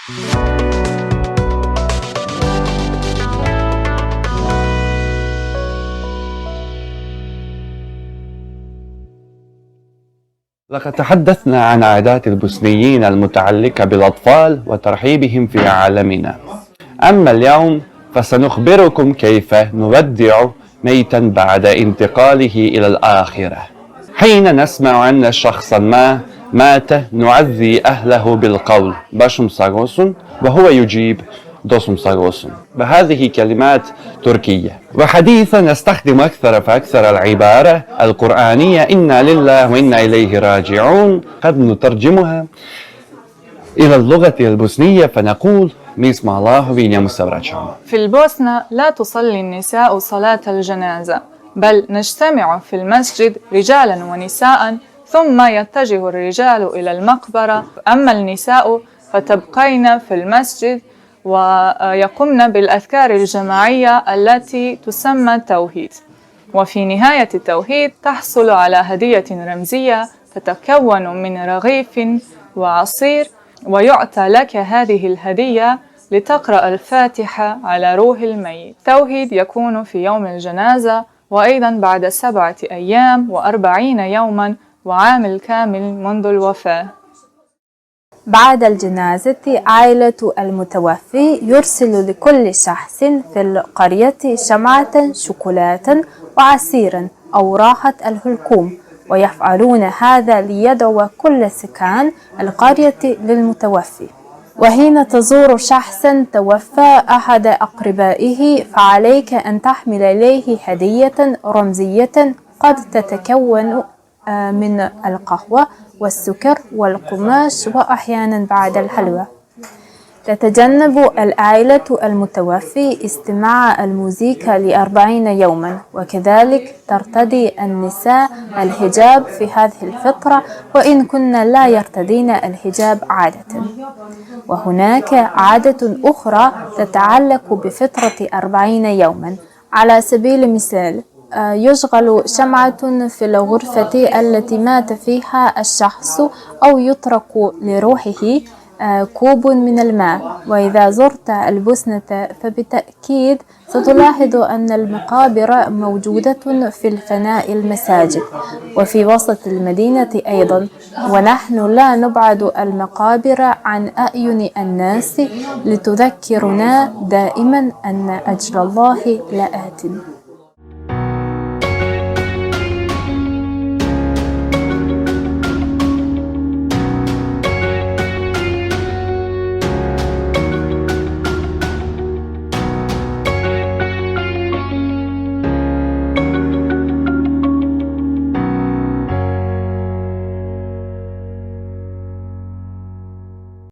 لقد تحدثنا عن عادات البوسنيين المتعلقة بالأطفال وترحيبهم في عالمنا. أما اليوم فسنخبركم كيف نودع ميتا بعد انتقاله إلى الآخرة. حين نسمع أن شخصا ما مات نعزي أهله بالقول باشم ساغوسون وهو يجيب دوسم ساغوسون بهذه كلمات تركية. وحديثا نستخدم أكثر فأكثر العبارة القرآنية إنا لله وإنا إليه راجعون، قد نترجمها إلى اللغة البوسنية فنقول ميسم الله وينيا مستوراتشام. في البوسنة لا تصلي النساء صلاة الجنازة، بل نجتمع في المسجد رجالا ونساء، ثم يتجه الرجال إلى المقبرة، أما النساء فتبقين في المسجد ويقمن بالأذكار الجماعية التي تسمى التوحيد. وفي نهاية التوحيد تحصل على هدية رمزية تتكون من رغيف وعصير، ويعطى لك هذه الهدية لتقرأ الفاتحة على روح الميت. التوحيد يكون في يوم الجنازة، وأيضا بعد 7 أيام و40 يوما وعام كامل منذ الوفاة. بعد الجنازة عائلة المتوفي يرسل لكل شخص في القرية شمعة، شوكولاتة وعصيرا أو راحة الهلكوم، ويفعلون هذا ليدعو كل سكان القرية للمتوفي. وحين تزور شخصا توفى أحد أقربائه فعليك أن تحمل إليه هدية رمزية قد تتكون من القهوة والسكر والقماش وأحيانا بعد الحلوى. تتجنب العائلة المتوفي استماع الموسيقى ل40 يوما، وكذلك ترتدي النساء الحجاب في هذه الفترة وإن كن لا يرتدين الحجاب عادة. وهناك عادة أخرى تتعلق بفترة 40 يوما. على سبيل المثال يشغل شمعة في الغرفة التي مات فيها الشخص أو يترك لروحه كوب من الماء. وإذا زرت البوسنة فبالتأكيد ستلاحظ أن المقابر موجودة في الفناء المساجد وفي وسط المدينة أيضا، ونحن لا نبعد المقابر عن أعين الناس لتذكرنا دائما أن أجر الله لآت.